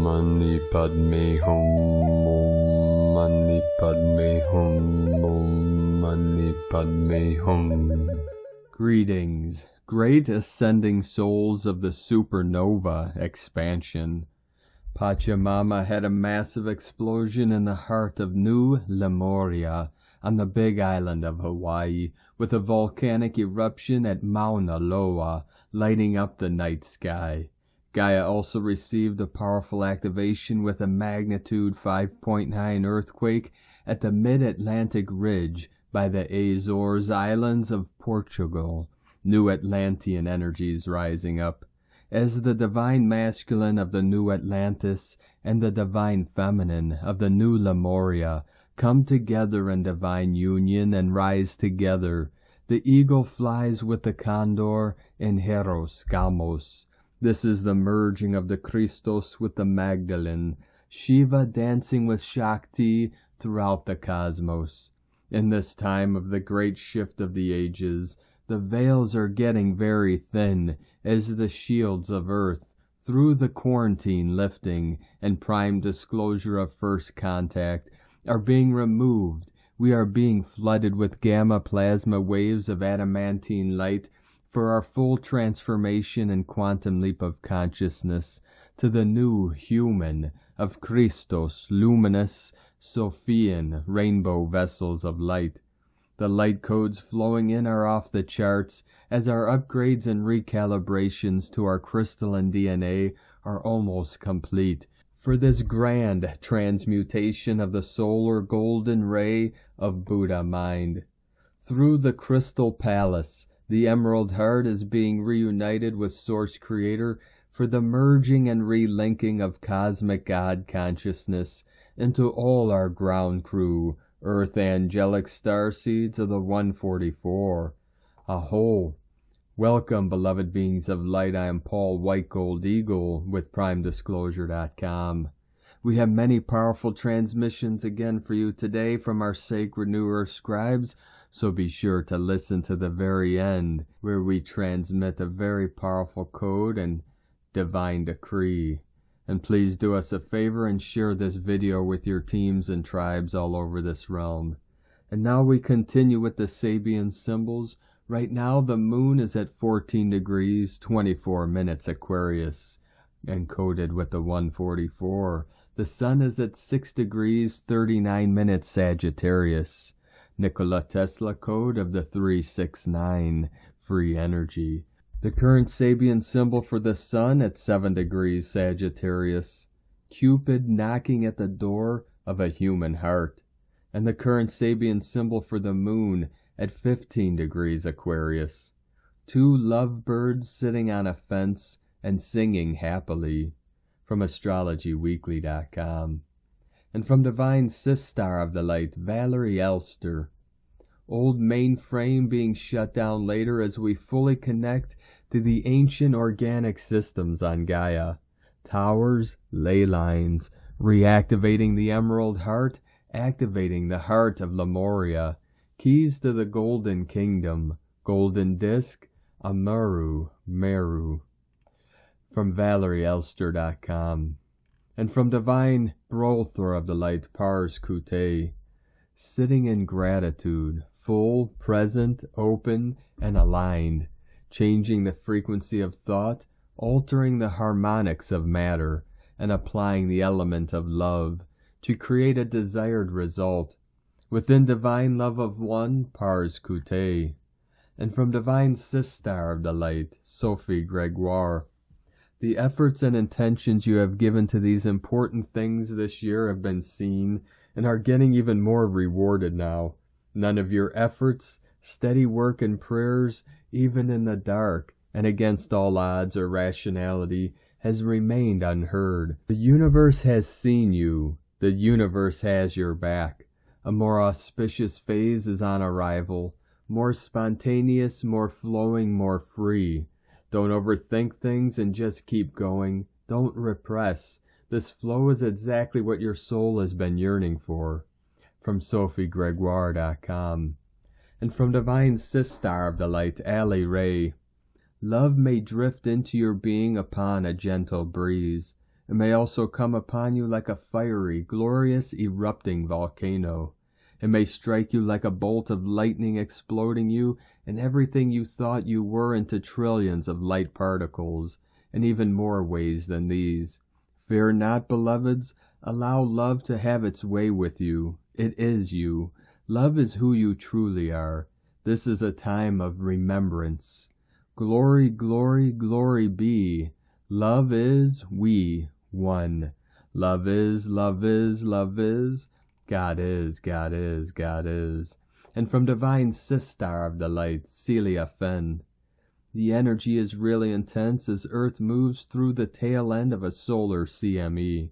Mani Padme Hum, Om Mani Padme Hum, Om Mani Padme Hum. Greetings, great ascending souls of the supernova expansion. Pachamama had a massive explosion in the heart of New Lemuria on the big island of Hawaii, with a volcanic eruption at Mauna Loa lighting up the night sky. Gaia also received a powerful activation with a magnitude 5.9 earthquake at the mid-Atlantic ridge by the Azores Islands of Portugal. New Atlantean energies rising up, as the divine masculine of the New Atlantis and the divine feminine of the New Lemuria come together in divine union and rise together. The eagle flies with the Condor in Hieros, Gamos. This is the merging of the Christos with the Magdalene, Shiva dancing with Shakti throughout the cosmos. In this time of the great shift of the ages, the veils are getting very thin as the shields of earth, through the quarantine lifting and prime disclosure of first contact, are being removed. We are being flooded with gamma plasma waves of adamantine light for our full transformation and quantum leap of consciousness to the new human of Christos, luminous, Sophian, rainbow vessels of light. The light codes flowing in are off the charts, as our upgrades and recalibrations to our crystalline DNA are almost complete, for this grand transmutation of the solar golden ray of Buddha mind. Through the crystal palace, the emerald heart is being reunited with Source Creator for the merging and relinking of cosmic God consciousness into all our ground crew, Earth angelic starseeds of the 144. Aho! Welcome, beloved beings of light. I am Paul White Gold Eagle with PrimeDisclosure.com. We have many powerful transmissions again for you today from our sacred New Earth scribes, so be sure to listen to the very end, where we transmit a very powerful code and divine decree. And please do us a favor and share this video with your teams and tribes all over this realm. And now we continue with the Sabian symbols. Right now the moon is at 14 degrees, 24 minutes Aquarius, encoded with the 144. The sun is at 6 degrees, 39 minutes Sagittarius. Nikola Tesla code of the 369, free energy. The current Sabian symbol for the sun at 7 degrees Sagittarius. Cupid knocking at the door of a human heart. And the current Sabian symbol for the moon at 15 degrees Aquarius. Two lovebirds sitting on a fence and singing happily. From AstrologyWeekly.com. And from Divine Sistar of the Light, Valerie Elster. Old mainframe being shut down later as we fully connect to the ancient organic systems on Gaia. Towers, ley lines, reactivating the Emerald Heart, activating the heart of Lemuria. Keys to the Golden Kingdom, Golden Disc, Amaru, Meru. From ValerieElster.com. And from Divine Brother of the Light, Pars Kute. Sitting in gratitude, full, present, open, and aligned, changing the frequency of thought, altering the harmonics of matter, and applying the element of love to create a desired result. Within divine love of one, Pars Kute. And from Divine Sistar of the Light, Sophie Gregoire. The efforts and intentions you have given to these important things this year have been seen and are getting even more rewarded now. None of your efforts, steady work and prayers, even in the dark and against all odds or rationality, has remained unheard. The universe has seen you. The universe has your back. A more auspicious phase is on arrival, more spontaneous, more flowing, more free. Don't overthink things and just keep going. Don't repress. This flow is exactly what your soul has been yearning for. From SophieGregoire.com. And from Divine Sistar of the Light, Ali Ray. Love may drift into your being upon a gentle breeze, It may also come upon you like a fiery, glorious, erupting volcano. It may strike you like a bolt of lightning, exploding you and everything you thought you were into trillions of light particles, in even more ways than these. Fear not, beloveds. Allow love to have its way with you. It is you. Love is who you truly are. This is a time of remembrance. Glory, glory, glory be. Love is, we, one. Love is, love is, love is. God is, God is, God is. And from divine Sistar of the light, Celia Fen. The energy is really intense as Earth moves through the tail end of a solar CME.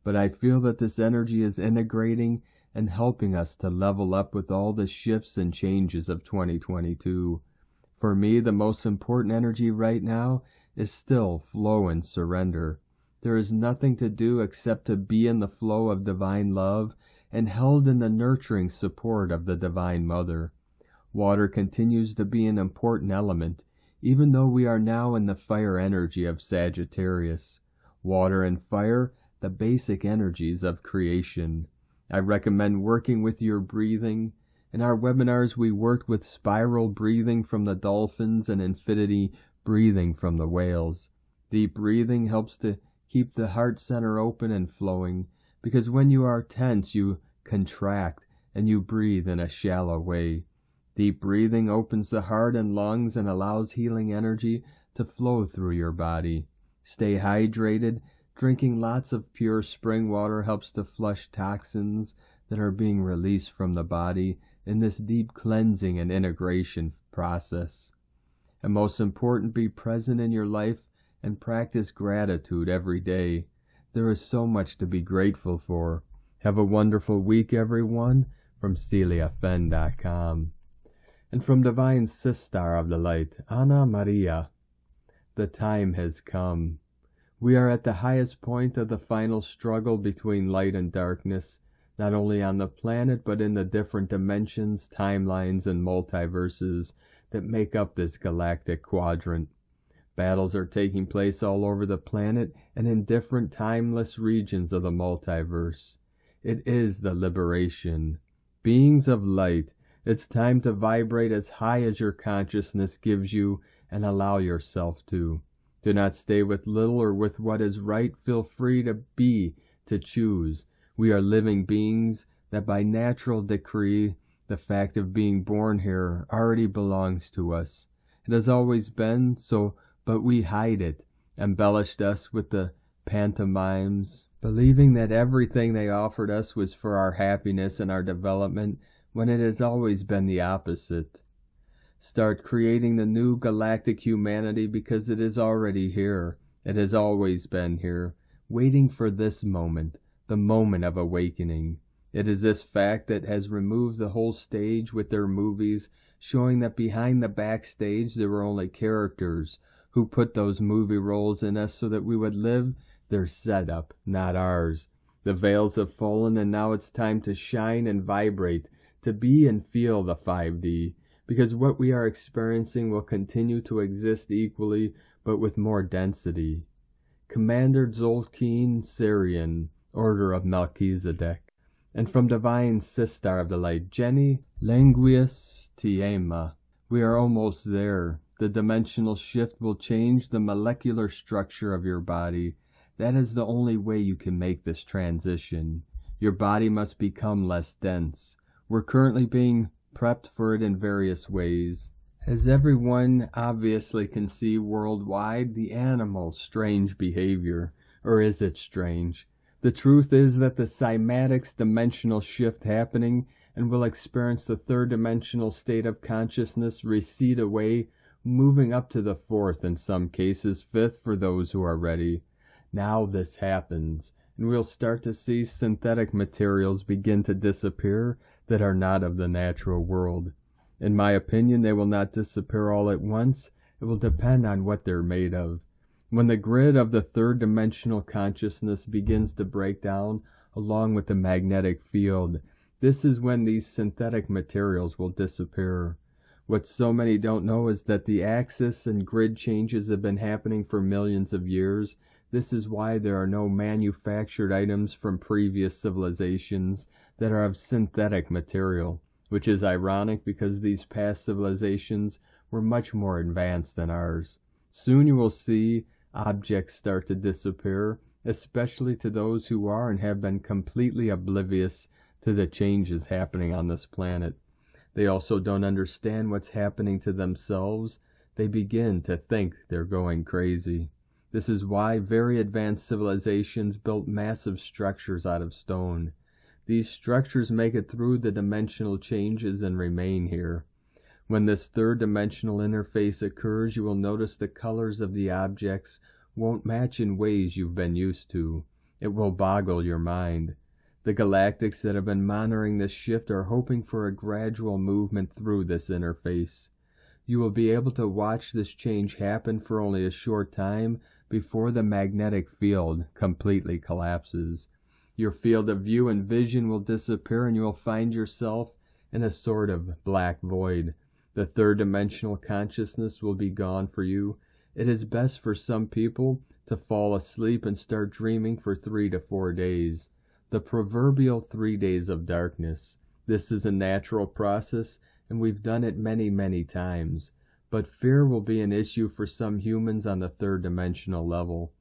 But I feel that this energy is integrating and helping us to level up with all the shifts and changes of 2022. For me, the most important energy right now is still flow and surrender. There is nothing to do except to be in the flow of divine love and held in the nurturing support of the Divine Mother. Water continues to be an important element, even though we are now in the fire energy of Sagittarius. Water and fire, the basic energies of creation. I recommend working with your breathing. In our webinars, we worked with spiral breathing from the dolphins and infinity breathing from the whales. Deep breathing helps to keep the heart center open and flowing, because when you are tense, you contract and you breathe in a shallow way. Deep breathing opens the heart and lungs and allows healing energy to flow through your body. Stay hydrated. Drinking lots of pure spring water helps to flush toxins that are being released from the body in this deep cleansing and integration process. And most important, be present in your life and practice gratitude every day. There is so much to be grateful for. Have a wonderful week, everyone, from CeliaFen.com. And from Divine Sistar of the Light, Ana Maria. The time has come. We are at the highest point of the final struggle between light and darkness, not only on the planet but in the different dimensions, timelines, and multiverses that make up this galactic quadrant. Battles are taking place all over the planet and in different timeless regions of the multiverse. It is the liberation. Beings of light, it's time to vibrate as high as your consciousness gives you and allow yourself to. Do not stay with little or with what is right. Feel free to be, to choose. We are living beings that by natural decree, the fact of being born here already belongs to us. It has always been so, but we hide it, embellished us with the pantomimes, believing that everything they offered us was for our happiness and our development, when it has always been the opposite. Start creating the new galactic humanity because it is already here. It has always been here, waiting for this moment, the moment of awakening. It is this fact that has removed the whole stage with their movies, showing that behind the backstage there were only characters who put those movie roles in us so that we would live their setup, not ours. The veils have fallen and now it's time to shine and vibrate, to be and feel the 5D. Because what we are experiencing will continue to exist equally, but with more density. Commander Zolkeen Syrian, Order of Melchizedek. And from Divine Sistar of the Light, Jenny Languius Tiema. We are almost there. The dimensional shift will change the molecular structure of your body. That is the only way you can make this transition. Your body must become less dense. We're currently being prepped for it in various ways. As everyone obviously can see worldwide, the animal's strange behavior. Or is it strange? The truth is that the cymatics dimensional shift happening and will experience the third dimensional state of consciousness recede away, moving up to the fourth, in some cases fifth for those who are ready. Now this happens, and we'll start to see synthetic materials begin to disappear that are not of the natural world. In my opinion, they will not disappear all at once. It will depend on what they're made of. When the grid of the third dimensional consciousness begins to break down along with the magnetic field, this is when these synthetic materials will disappear. What so many don't know is that the axis and grid changes have been happening for millions of years. This is why there are no manufactured items from previous civilizations that are of synthetic material, which is ironic because these past civilizations were much more advanced than ours. Soon you will see objects start to disappear, especially to those who are and have been completely oblivious to the changes happening on this planet. They also don't understand what's happening to themselves. They begin to think they're going crazy. This is why very advanced civilizations built massive structures out of stone. These structures make it through the dimensional changes and remain here. When this third dimensional interface occurs, you will notice the colors of the objects won't match in ways you've been used to. It will boggle your mind. The Galactics that have been monitoring this shift are hoping for a gradual movement through this interface. You will be able to watch this change happen for only a short time before the magnetic field completely collapses. Your field of view and vision will disappear and you will find yourself in a sort of black void. The third dimensional consciousness will be gone for you. It is best for some people to fall asleep and start dreaming for 3 to 4 days. The proverbial 3 days of darkness. This is a natural process, and we've done it many, many times. But fear will be an issue for some humans on the third dimensional level.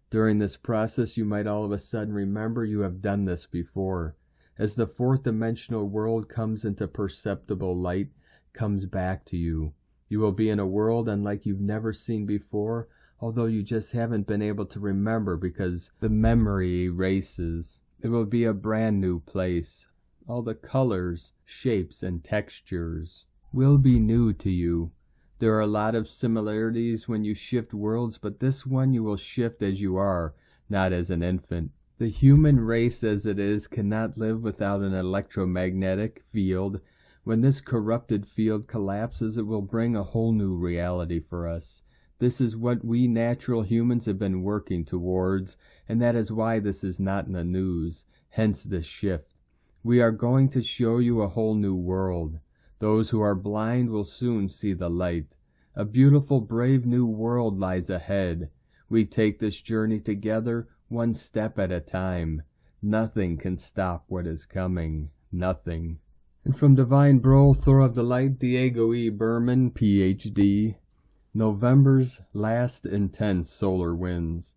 During this process, you might all of a sudden remember you have done this before. As the fourth dimensional world comes into perceptible light, comes back to you. You will be in a world unlike you've never seen before, although you just haven't been able to remember because the memory erases. It will be a brand new place. All the colors, shapes, and textures will be new to you. There are a lot of similarities when you shift worlds, but this one you will shift as you are, not as an infant. The human race as it is cannot live without an electromagnetic field. When this corrupted field collapses, it will bring a whole new reality for us. This is what we natural humans have been working towards, and that is why this is not in the news, hence this shift. We are going to show you a whole new world. Those who are blind will soon see the light. A beautiful, brave new world lies ahead. We take this journey together, one step at a time. Nothing can stop what is coming. Nothing. And from Divine Bro, Thor of the Light, Diego E. Berman, Ph.D., November's last intense solar winds.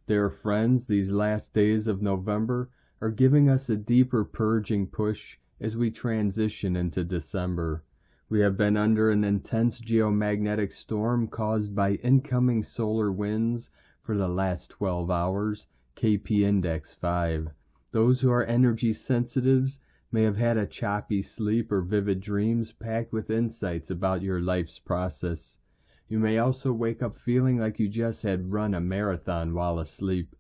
Dear friends, these last days of November are giving us a deeper purging push as we transition into December. We have been under an intense geomagnetic storm caused by incoming solar winds for the last 12 hours, KP Index 5. Those who are energy sensitives may have had a choppy sleep or vivid dreams packed with insights about your life's process. You may also wake up feeling like you just had run a marathon while asleep.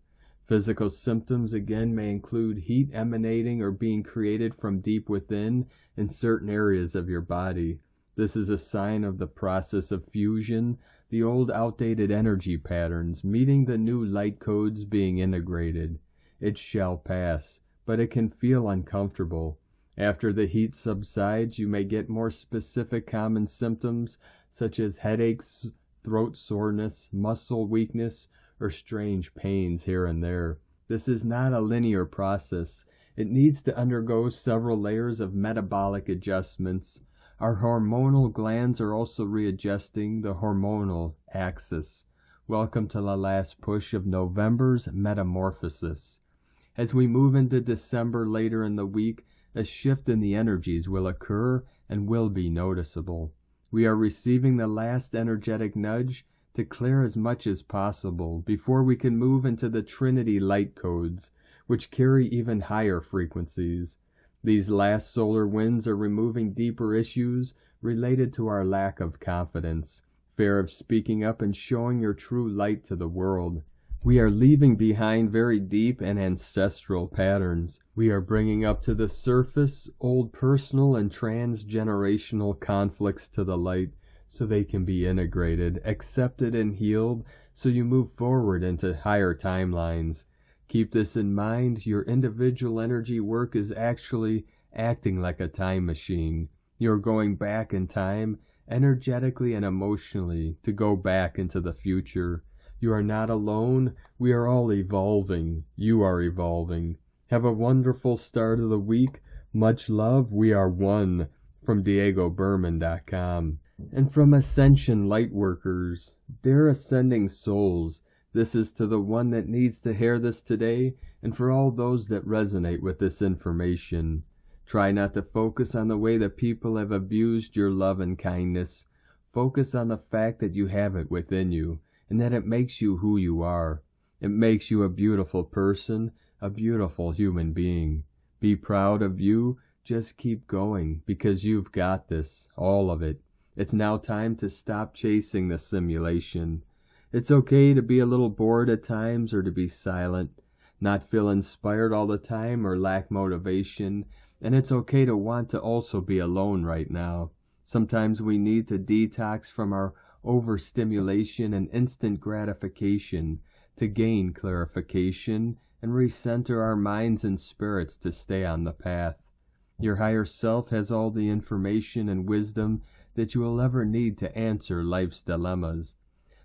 Physical symptoms again may include heat emanating or being created from deep within in certain areas of your body. This is a sign of the process of fusion, the old outdated energy patterns meeting the new light codes being integrated. It shall pass, but it can feel uncomfortable. After the heat subsides, you may get more specific common symptoms such as headaches, throat soreness, muscle weakness, or strange pains here and there. This is not a linear process. It needs to undergo several layers of metabolic adjustments. Our hormonal glands are also readjusting the hormonal axis. Welcome to the last push of November's metamorphosis. As we move into December later in the week, a shift in the energies will occur and will be noticeable. We are receiving the last energetic nudge to clear as much as possible before we can move into the Trinity light codes, which carry even higher frequencies. These last solar winds are removing deeper issues related to our lack of confidence, fear of speaking up and showing your true light to the world. We are leaving behind very deep and ancestral patterns. We are bringing up to the surface old personal and transgenerational conflicts to the light so they can be integrated, accepted, and healed so you move forward into higher timelines. Keep this in mind. Your individual energy work is actually acting like a time machine. You're going back in time, energetically and emotionally, to go back into the future. You are not alone. We are all evolving. You are evolving. Have a wonderful start of the week. Much love. We are one. From DiegoBerman.com. And from Ascension Lightworkers. Dear Ascending Souls, this is to the one that needs to hear this today, and for all those that resonate with this information. Try not to focus on the way that people have abused your love and kindness. Focus on the fact that you have it within you, and that it makes you who you are. It makes you a beautiful person, a beautiful human being. Be proud of you. Just keep going, because you've got this, all of it. It's now time to stop chasing the simulation. It's okay to be a little bored at times or to be silent, not feel inspired all the time or lack motivation, and it's okay to want to also be alone right now. Sometimes we need to detox from our overstimulation and instant gratification to gain clarification and recenter our minds and spirits to stay on the path. Your higher self has all the information and wisdom that you will ever need to answer life's dilemmas.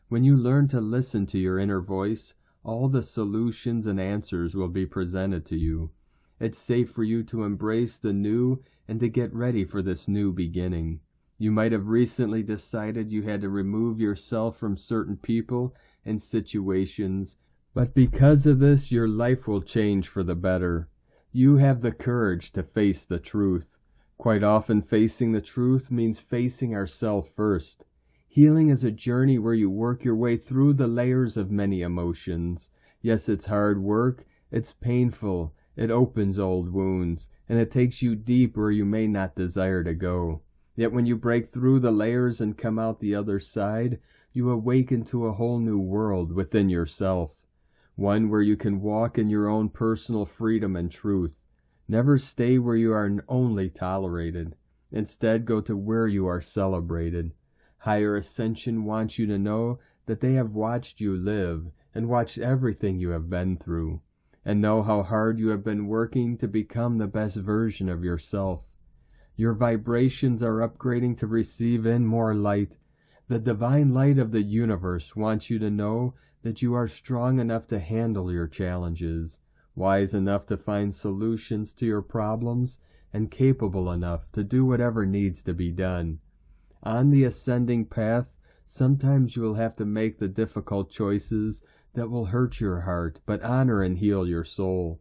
When you learn to listen to your inner voice, all the solutions and answers will be presented to you. It's safe for you to embrace the new and to get ready for this new beginning. You might have recently decided you had to remove yourself from certain people and situations, but because of this, your life will change for the better. You have the courage to face the truth. Quite often, facing the truth means facing ourselves first. Healing is a journey where you work your way through the layers of many emotions. Yes, it's hard work, it's painful, it opens old wounds, and it takes you deep where you may not desire to go. Yet when you break through the layers and come out the other side, you awaken to a whole new world within yourself. One where you can walk in your own personal freedom and truth. Never stay where you are only tolerated. Instead, go to where you are celebrated. Higher Ascension wants you to know that they have watched you live and watched everything you have been through, and know how hard you have been working to become the best version of yourself. Your vibrations are upgrading to receive in more light. The divine light of the universe wants you to know that you are strong enough to handle your challenges, wise enough to find solutions to your problems, and capable enough to do whatever needs to be done. On the ascending path, sometimes you will have to make the difficult choices that will hurt your heart, but honor and heal your soul.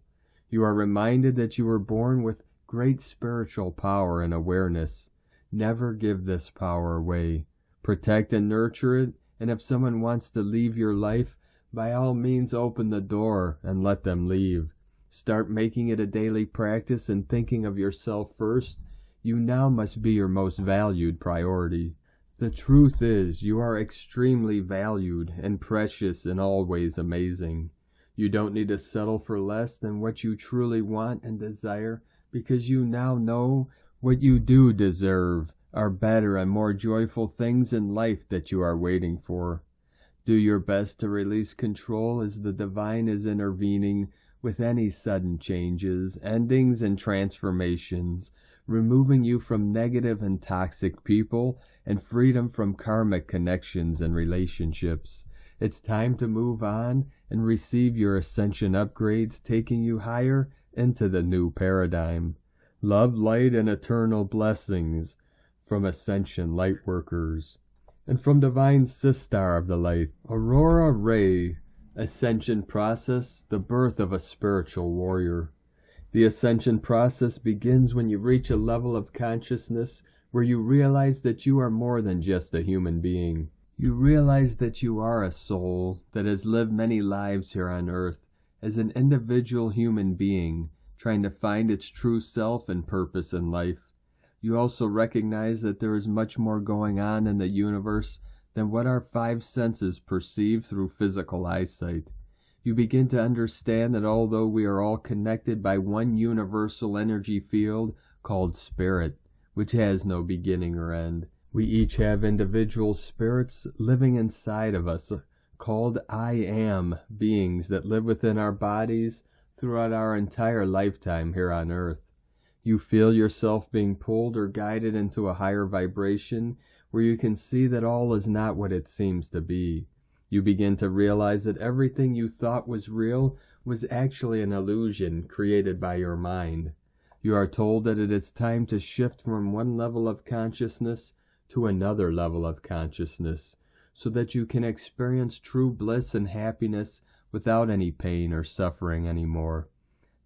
You are reminded that you were born with great spiritual power and awareness. Never give this power away. Protect and nurture it, and if someone wants to leave your life, by all means open the door and let them leave. Start making it a daily practice and thinking of yourself first. You now must be your most valued priority. The truth is, you are extremely valued and precious and always amazing. You don't need to settle for less than what you truly want and desire, because you now know what you do deserve are better and more joyful things in life that you are waiting for. Do your best to release control as the divine is intervening with any sudden changes, endings, and transformations, removing you from negative and toxic people and freedom from karmic connections and relationships. It's time to move on and receive your ascension upgrades, taking you higher into the new paradigm. Love, light, and eternal blessings from Ascension Lightworkers. And from Divine Sistar of the Light, Aurora Ray. Ascension process, the birth of a spiritual warrior. The ascension process begins when you reach a level of consciousness where you realize that you are more than just a human being. You realize that you are a soul that has lived many lives here on earth as an individual human being, trying to find its true self and purpose in life. You also recognize that there is much more going on in the universe than what our five senses perceive through physical eyesight. You begin to understand that although we are all connected by one universal energy field called spirit, which has no beginning or end, we each have individual spirits living inside of us, called I Am beings that live within our bodies throughout our entire lifetime here on earth. You feel yourself being pulled or guided into a higher vibration where you can see that all is not what it seems to be. You begin to realize that everything you thought was real was actually an illusion created by your mind. You are told that it is time to shift from one level of consciousness to another level of consciousness, so that you can experience true bliss and happiness without any pain or suffering anymore.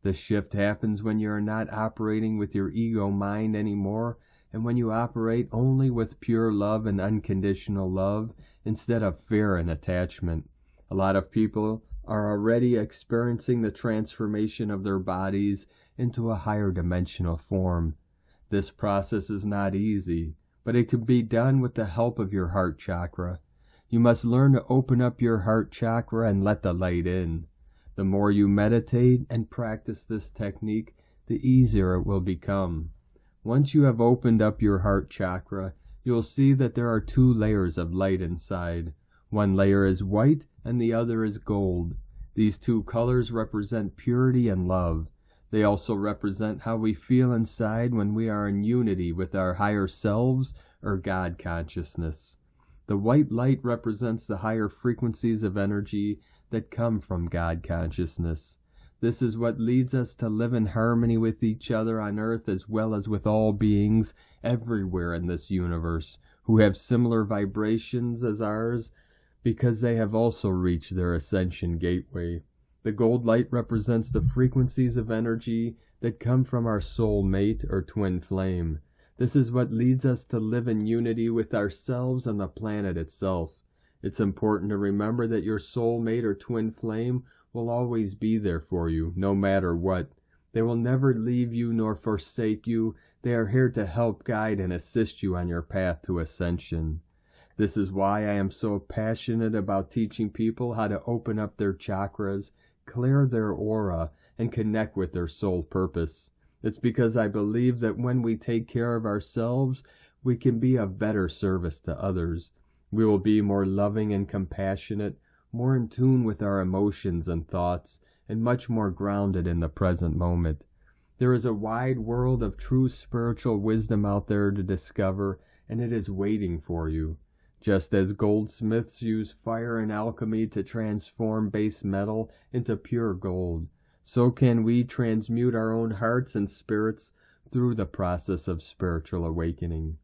This shift happens when you are not operating with your ego mind anymore, and when you operate only with pure love and unconditional love instead of fear and attachment. A lot of people are already experiencing the transformation of their bodies into a higher dimensional form. This process is not easy, but it can be done with the help of your heart chakra. You must learn to open up your heart chakra and let the light in. The more you meditate and practice this technique, the easier it will become. Once you have opened up your heart chakra, you'll see that there are 2 layers of light inside. One layer is white and the other is gold. These 2 colors represent purity and love. They also represent how we feel inside when we are in unity with our higher selves or God consciousness. The white light represents the higher frequencies of energy that come from God consciousness. This is what leads us to live in harmony with each other on earth as well as with all beings everywhere in this universe who have similar vibrations as ours because they have also reached their ascension gateway. The gold light represents the frequencies of energy that come from our soul mate or twin flame. This is what leads us to live in unity with ourselves and the planet itself. It's important to remember that your soul mate or twin flame will always be there for you, no matter what. They will never leave you nor forsake you. They are here to help guide and assist you on your path to ascension. This is why I am so passionate about teaching people how to open up their chakras, clear their aura, and connect with their soul purpose. It's because I believe that when we take care of ourselves, we can be of better service to others. We will be more loving and compassionate, more in tune with our emotions and thoughts, and much more grounded in the present moment. There is a wide world of true spiritual wisdom out there to discover, and it is waiting for you. Just as goldsmiths use fire and alchemy to transform base metal into pure gold, so can we transmute our own hearts and spirits through the process of spiritual awakening.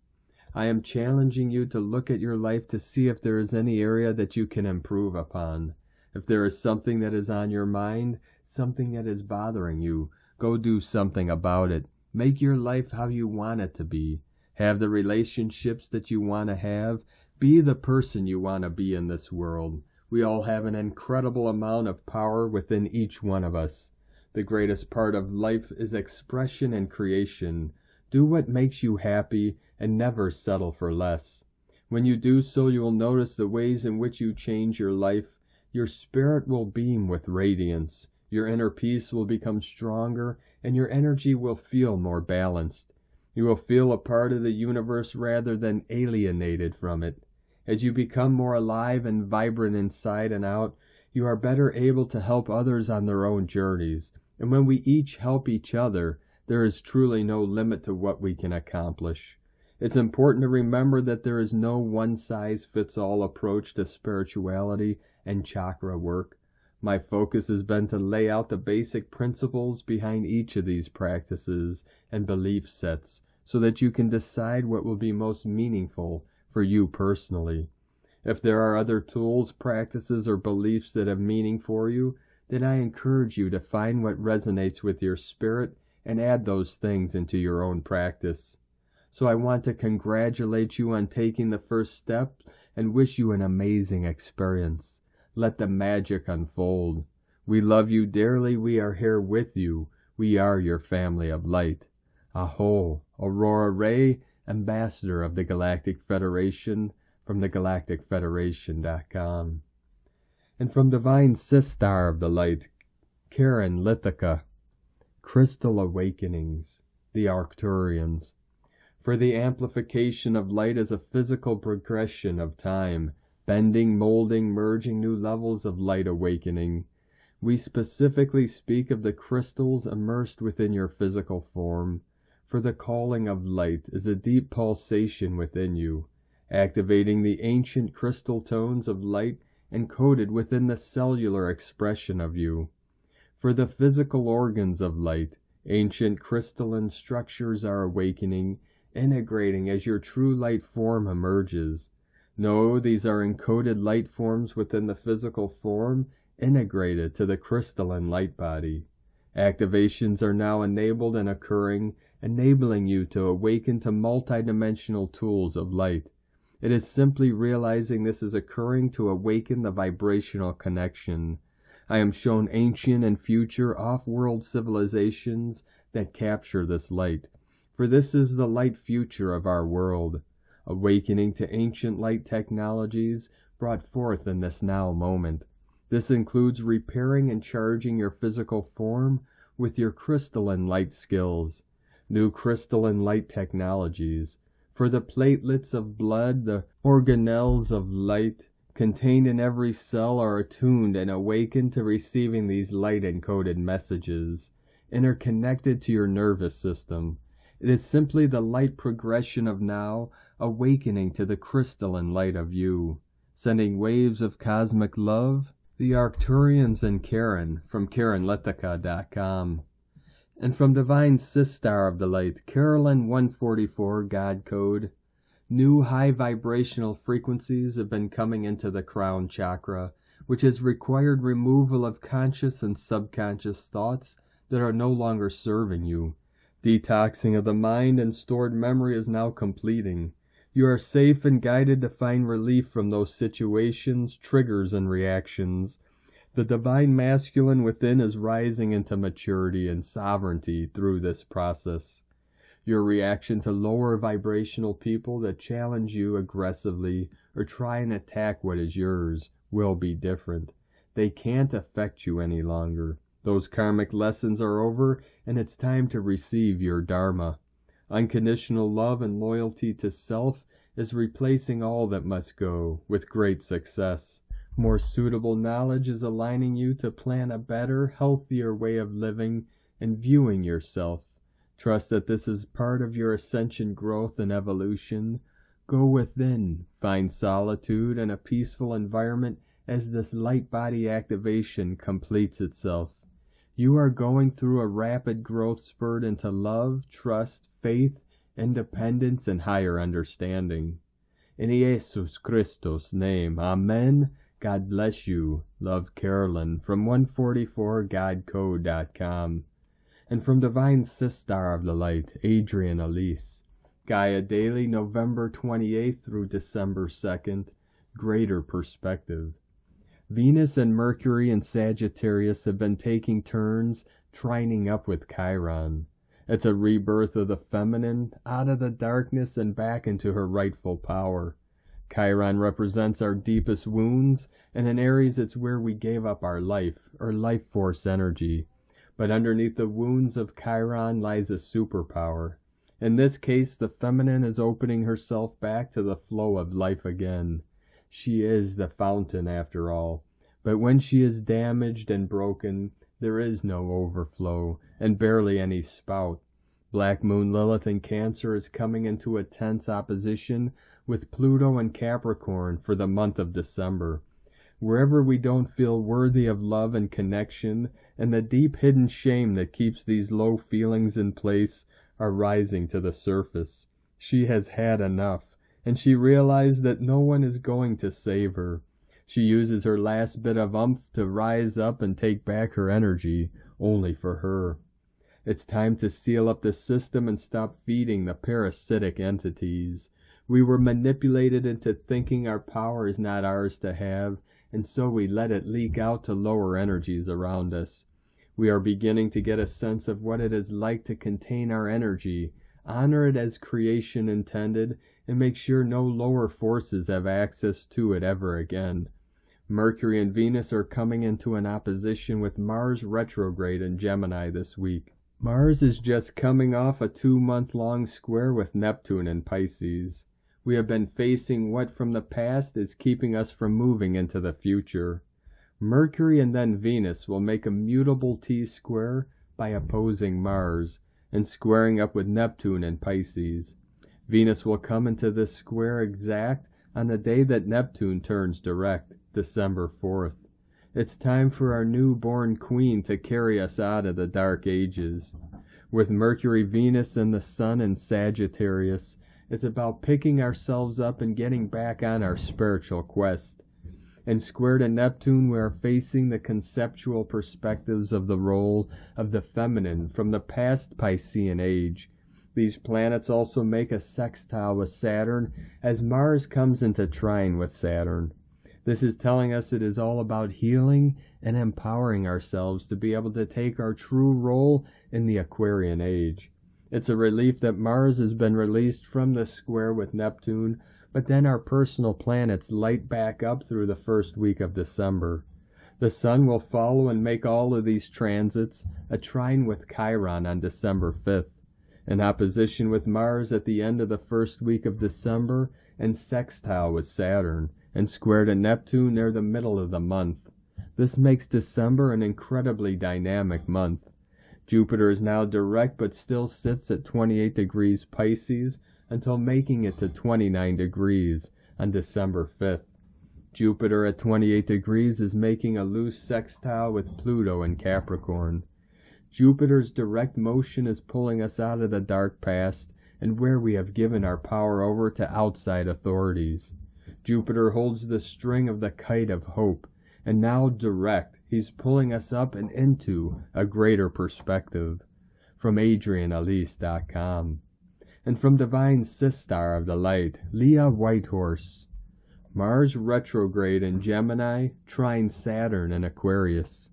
I am challenging you to look at your life to see if there is any area that you can improve upon. If there is something that is on your mind, something that is bothering you, go do something about it. Make your life how you want it to be. Have the relationships that you want to have. Be the person you want to be in this world. We all have an incredible amount of power within each one of us. The greatest part of life is expression and creation. Do what makes you happy and never settle for less. When you do so, you will notice the ways in which you change your life. Your spirit will beam with radiance. Your inner peace will become stronger, and your energy will feel more balanced. You will feel a part of the universe rather than alienated from it. As you become more alive and vibrant inside and out, you are better able to help others on their own journeys. And when we each help each other, there is truly no limit to what we can accomplish. It's important to remember that there is no one-size-fits-all approach to spirituality and chakra work. My focus has been to lay out the basic principles behind each of these practices and belief sets so that you can decide what will be most meaningful for you personally. If there are other tools, practices, or beliefs that have meaning for you, then I encourage you to find what resonates with your spirit and add those things into your own practice. So I want to congratulate you on taking the first step and wish you an amazing experience. Let the magic unfold. We love you dearly. We are here with you. We are your family of light. Aho, Aurora Ray, Ambassador of the Galactic Federation, from thegalacticfederation.com. And from Divine Sistar of the Light, Karen Lithica, Crystal Awakenings, the Arcturians. For the amplification of light is a physical progression of time, bending, molding, merging new levels of light awakening. We specifically speak of the crystals immersed within your physical form, for the calling of light is a deep pulsation within you, activating the ancient crystal tones of light encoded within the cellular expression of you. For the physical organs of light, ancient crystalline structures are awakening, integrating as your true light form emerges. No, these are encoded light forms within the physical form, integrated to the crystalline light body. Activations are now enabled and occurring, enabling you to awaken to multidimensional tools of light. It is simply realizing this is occurring to awaken the vibrational connection. I am shown ancient and future off-world civilizations that capture this light, for this is the light future of our world, awakening to ancient light technologies brought forth in this now moment. This includes repairing and charging your physical form with your crystalline light skills, new crystalline light technologies. For the platelets of blood, the organelles of light contained in every cell are attuned and awakened to receiving these light-encoded messages, interconnected to your nervous system. It is simply the light progression of now, awakening to the crystalline light of you, sending waves of cosmic love, the Arcturians and Karen, from KarenLitica.com. And from Divine Sistar of the Light, Carolyn 144 God Code. New high vibrational frequencies have been coming into the crown chakra, which has required removal of conscious and subconscious thoughts that are no longer serving you. Detoxing of the mind and stored memory is now completing. You are safe and guided to find relief from those situations, triggers, and reactions. The divine masculine within is rising into maturity and sovereignty through this process. Your reaction to lower vibrational people that challenge you aggressively or try and attack what is yours will be different. They can't affect you any longer. Those karmic lessons are over, and it's time to receive your dharma. Unconditional love and loyalty to self is replacing all that must go, with great success. More suitable knowledge is aligning you to plan a better, healthier way of living and viewing yourself. Trust that this is part of your ascension growth and evolution. Go within, find solitude and a peaceful environment as this light body activation completes itself. You are going through a rapid growth spurt into love, trust, faith, independence, and higher understanding. In Jesus Christos' name, Amen. God bless you. Love, Carolyn, from 144godcode.com. And from Divine Sistar of the Light, Adrian Elise. Gaia Daily, November 28th through December 2nd. Greater Perspective. Venus and Mercury and Sagittarius have been taking turns trining up with Chiron. It's a rebirth of the feminine, out of the darkness and back into her rightful power. Chiron represents our deepest wounds, and in Aries it's where we gave up our life, or life force energy. But underneath the wounds of Chiron lies a superpower. In this case, the feminine is opening herself back to the flow of life again. She is the fountain after all. But when she is damaged and broken, there is no overflow, and barely any spout. Black Moon Lilith in Cancer is coming into a tense opposition with Pluto and Capricorn for the month of December. Wherever we don't feel worthy of love and connection, and the deep hidden shame that keeps these low feelings in place are rising to the surface. She has had enough, and she realized that no one is going to save her. She uses her last bit of oomph to rise up and take back her energy, only for her. It's time to seal up the system and stop feeding the parasitic entities. We were manipulated into thinking our power is not ours to have, and so we let it leak out to lower energies around us. We are beginning to get a sense of what it is like to contain our energy, honor it as creation intended, and make sure no lower forces have access to it ever again. Mercury and Venus are coming into an opposition with Mars retrograde in Gemini this week. Mars is just coming off a 2-month-long square with Neptune in Pisces. We have been facing what from the past is keeping us from moving into the future. Mercury and then Venus will make a mutable T-square by opposing Mars and squaring up with Neptune in Pisces. Venus will come into this square exact on the day that Neptune turns direct. December 4th. It's time for our newborn queen to carry us out of the dark ages. With Mercury, Venus, and the Sun in Sagittarius, it's about picking ourselves up and getting back on our spiritual quest. And square to Neptune, we are facing the conceptual perspectives of the role of the feminine from the past Piscean age. These planets also make a sextile with Saturn as Mars comes into trine with Saturn. This is telling us it is all about healing and empowering ourselves to be able to take our true role in the Aquarian age. It's a relief that Mars has been released from the square with Neptune, but then our personal planets light back up through the first week of December. The Sun will follow and make all of these transits a trine with Chiron on December 5th, in opposition with Mars at the end of the first week of December, and sextile with Saturn, and square to Neptune near the middle of the month. This makes December an incredibly dynamic month. Jupiter is now direct but still sits at 28 degrees Pisces until making it to 29 degrees on December 5th. Jupiter at 28 degrees is making a loose sextile with Pluto in Capricorn. Jupiter's direct motion is pulling us out of the dark past and where we have given our power over to outside authorities. Jupiter holds the string of the kite of hope, and now direct, he's pulling us up and into a greater perspective. From AdrianElise.com. And from Divine Sistar of the Light, Leah Whitehorse. Mars retrograde in Gemini, trine Saturn in Aquarius.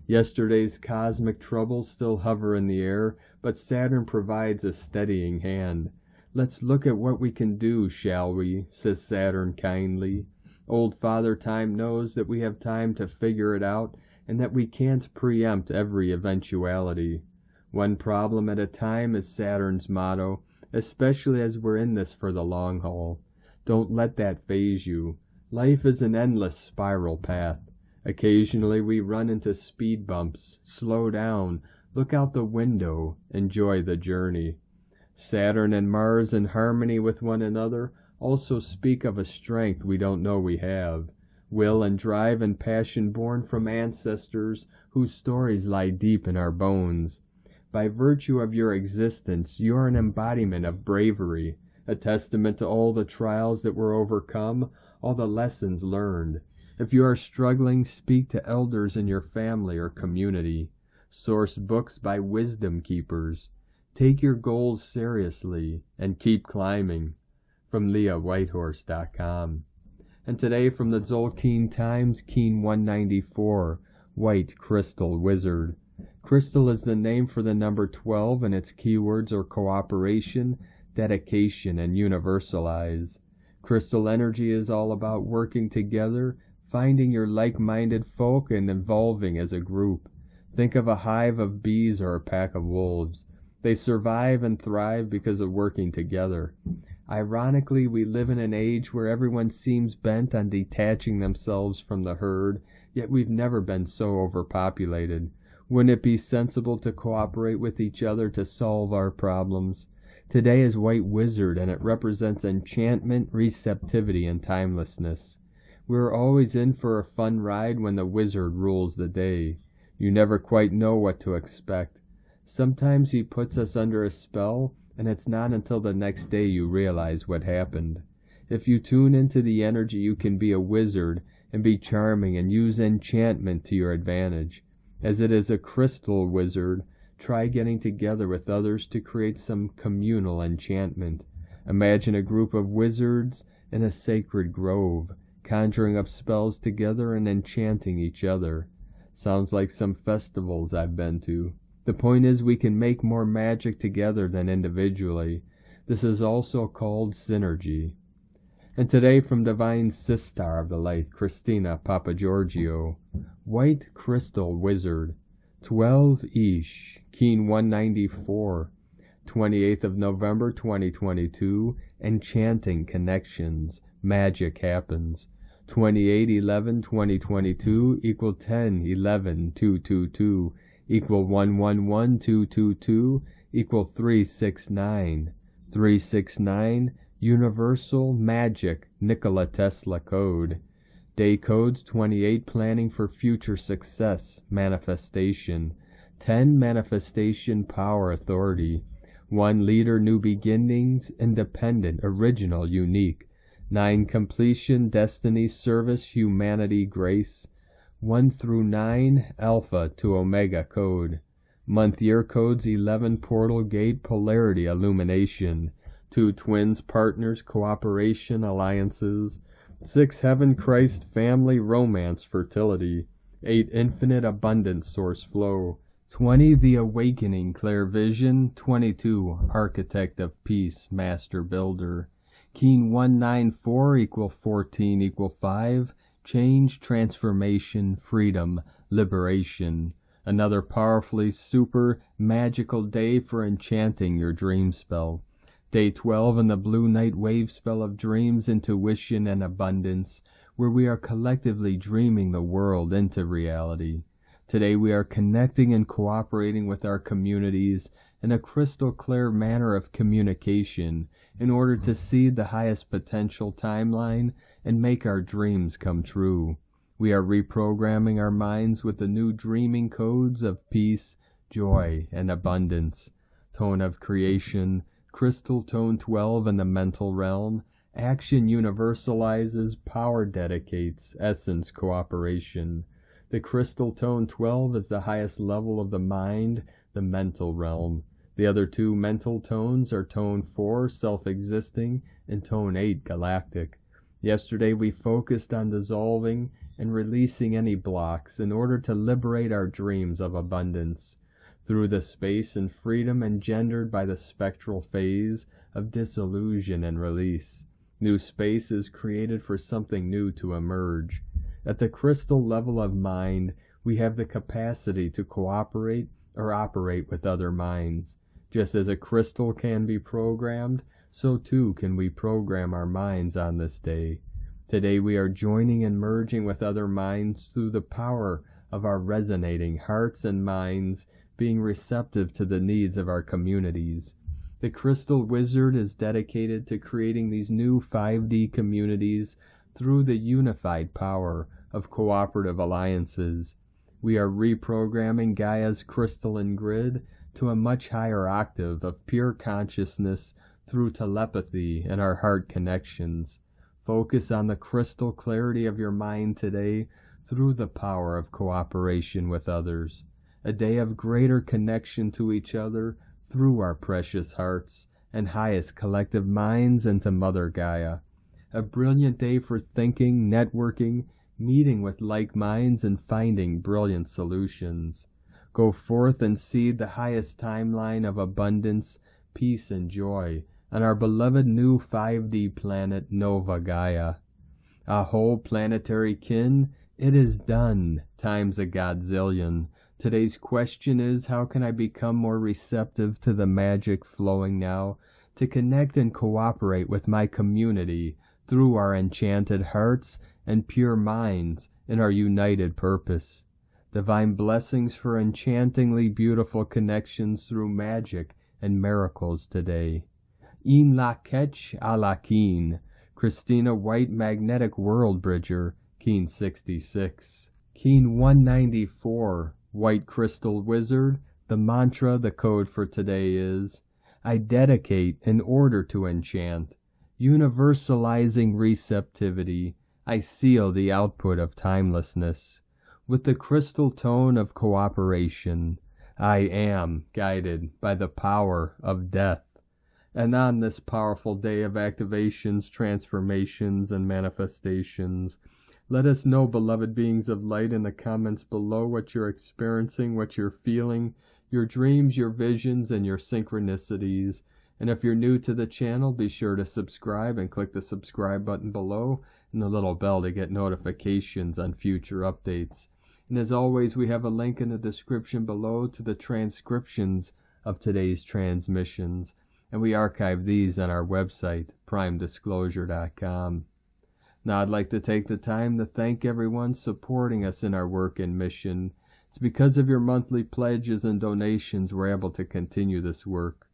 Yesterday's cosmic troubles still hover in the air, but Saturn provides a steadying hand. Let's look at what we can do, shall we, says Saturn kindly. Old Father Time knows that we have time to figure it out, and that we can't preempt every eventuality. One problem at a time is Saturn's motto, especially as we're in this for the long haul. Don't let that faze you. Life is an endless spiral path. Occasionally we run into speed bumps. Slow down, look out the window, enjoy the journey. Saturn and Mars in harmony with one another also speak of a strength we don't know we have. Will and drive and passion born from ancestors whose stories lie deep in our bones. By virtue of your existence, you are an embodiment of bravery, a testament to all the trials that were overcome, all the lessons learned. If you are struggling, speak to elders in your family or community. Source books by wisdom keepers. Take your goals seriously and keep climbing. From LeahWhitehorse.com. And today from the Zolkeen Times, Keen 194, White Crystal Wizard. Crystal is the name for the number 12, and its keywords are cooperation, dedication, and universalize. Crystal energy is all about working together, finding your like-minded folk, and evolving as a group. Think of a hive of bees or a pack of wolves. They survive and thrive because of working together. Ironically, we live in an age where everyone seems bent on detaching themselves from the herd, yet we've never been so overpopulated. Wouldn't it be sensible to cooperate with each other to solve our problems? Today is White Wizard, and it represents enchantment, receptivity, and timelessness. We're always in for a fun ride when the wizard rules the day. You never quite know what to expect. Sometimes he puts us under a spell, and it's not until the next day you realize what happened. If you tune into the energy, you can be a wizard and be charming and use enchantment to your advantage. As it is a crystal wizard, try getting together with others to create some communal enchantment. Imagine a group of wizards in a sacred grove, conjuring up spells together and enchanting each other. Sounds like some festivals I've been to. The point is we can make more magic together than individually. This is also called synergy. And today from Divine Sistar of the Light, Christina Papagiorgio, White Crystal Wizard, 12 Ish, Keen 194, 28th of November 2022, Enchanting Connections, Magic Happens, 28/11/2022 equal 10/11/222 equal 111222 equal 369. 369 Universal Magic Nikola Tesla Code. Day codes 28, planning for future success, manifestation. 10, manifestation, power, authority. 1, leader, new beginnings, independent, original, unique. 9, completion, destiny, service, humanity, grace. 1 through 9, alpha to omega code. Month year codes 11, portal gate, polarity, illumination. 2, twins, partners, cooperation, alliances. 6, heaven, Christ, family, romance, fertility. 8, infinite, abundance, source flow. 20, the awakening, clear vision. 22, architect of peace, master builder. Keen 194 equal 14 equal 5, change, transformation, freedom, liberation. Another powerfully super magical day for enchanting your dream spell. Day 12 in the blue night wave spell of dreams, intuition, and abundance, where we are collectively dreaming the world into reality. Today we are connecting and cooperating with our communities in a crystal clear manner of communication in order to seed the highest potential timeline and make our dreams come true. We are reprogramming our minds with the new dreaming codes of peace, joy, and abundance. Tone of creation, crystal tone 12 in the mental realm. Action universalizes, power dedicates, essence cooperation. The crystal tone 12 is the highest level of the mind, the mental realm. The other two mental tones are tone 4, self-existing, and tone 8, galactic. Yesterday we focused on dissolving and releasing any blocks in order to liberate our dreams of abundance. Through the space and freedom engendered by the spectral phase of disillusion and release, new space is created for something new to emerge. At the crystal level of mind, we have the capacity to cooperate or operate with other minds. Just as a crystal can be programmed, so too can we program our minds on this day. Today we are joining and merging with other minds through the power of our resonating hearts and minds being receptive to the needs of our communities. The Crystal Wizard is dedicated to creating these new 5D communities through the unified power of cooperative alliances. We are reprogramming Gaia's crystalline grid to a much higher octave of pure consciousness through telepathy and our heart connections. Focus on the crystal clarity of your mind today through the power of cooperation with others. A day of greater connection to each other through our precious hearts and highest collective minds into Mother Gaia. A brilliant day for thinking, networking, meeting with like minds, and finding brilliant solutions. Go forth and seed the highest timeline of abundance, peace, and joy on our beloved new 5D planet Nova Gaia. A whole planetary kin, it is done, times a godzillion. Today's question is, how can I become more receptive to the magic flowing now, to connect and cooperate with my community through our enchanted hearts and pure minds in our united purpose? Divine blessings for enchantingly beautiful connections through magic and miracles today. In la ketch a la keen. Christina White, Magnetic World Bridger, Keen 66. Keen 194. White Crystal Wizard, the mantra, the code for today is, I dedicate in order to enchant, universalizing receptivity, I seal the output of timelessness. With the crystal tone of cooperation, I am guided by the power of death. And on this powerful day of activations, transformations, and manifestations, let us know, beloved beings of light, in the comments below what you're experiencing, what you're feeling, your dreams, your visions, and your synchronicities. And if you're new to the channel, be sure to subscribe and click the subscribe button below and the little bell to get notifications on future updates. And as always, we have a link in the description below to the transcriptions of today's transmissions, and we archive these on our website, primedisclosure.com. Now I'd like to take the time to thank everyone supporting us in our work and mission. It's because of your monthly pledges and donations we're able to continue this work.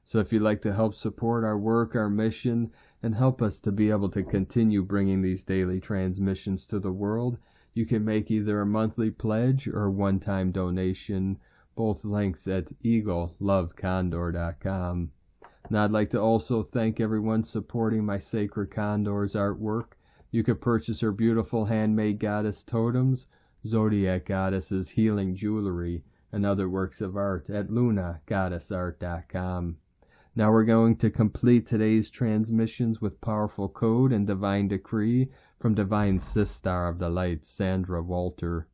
So if you'd like to help support our work, our mission, and help us to be able to continue bringing these daily transmissions to the world, you can make either a monthly pledge or a one-time donation, both links at eaglelovecondor.com. And I'd like to also thank everyone supporting my Sacred Condor's artwork. You can purchase her beautiful handmade goddess totems, Zodiac Goddess's healing jewelry, and other works of art at lunagoddessart.com. Now we're going to complete today's transmissions with powerful code and divine decree from Divine Sister of the Light, Sandra Walter.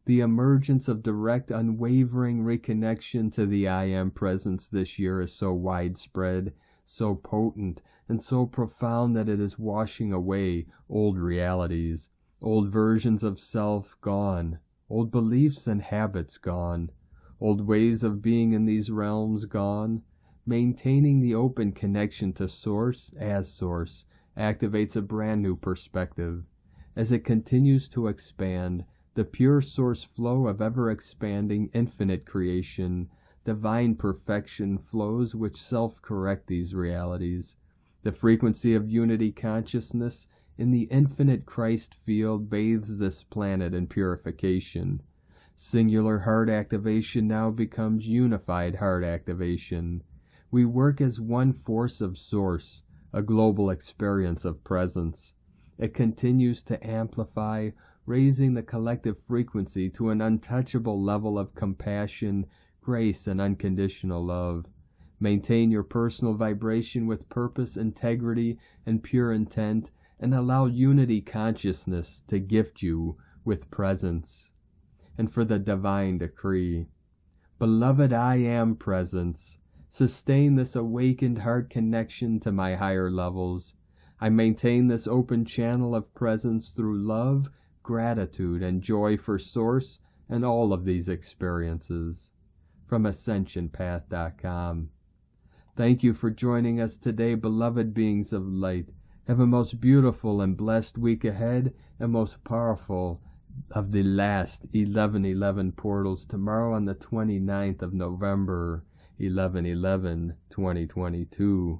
The emergence of direct, unwavering reconnection to the I Am presence this year is so widespread, so potent, and so profound that it is washing away old realities, old versions of self gone, old beliefs and habits gone, old ways of being in these realms gone. Maintaining the open connection to Source as Source activates a brand new perspective. As it continues to expand, the pure source flow of ever-expanding infinite creation, divine perfection flows which self-correct these realities. The frequency of unity consciousness in the infinite Christ field bathes this planet in purification. Singular heart activation now becomes unified heart activation. We work as one force of Source, a global experience of presence. It continues to amplify, raising the collective frequency to an untouchable level of compassion, grace, and unconditional love. Maintain your personal vibration with purpose, integrity, and pure intent, and allow unity consciousness to gift you with presence. And for the divine decree, beloved I Am presence, sustain this awakened heart connection to my higher levels. I maintain this open channel of presence through love, gratitude, and joy for Source and all of these experiences. From AscensionPath.com. Thank you for joining us today, beloved beings of light. Have a most beautiful and blessed week ahead, and most powerful of the last 11/11 portals tomorrow on the 29th of November. 11/11/2022.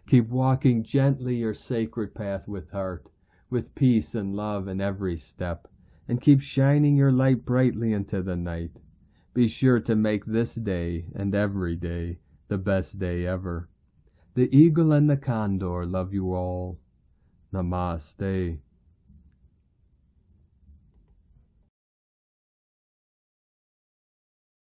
Keep walking gently your sacred path with heart, with peace and love in every step, and keep shining your light brightly into the night. Be sure to make this day and every day the best day ever. The Eagle and the Condor love you all. Namaste.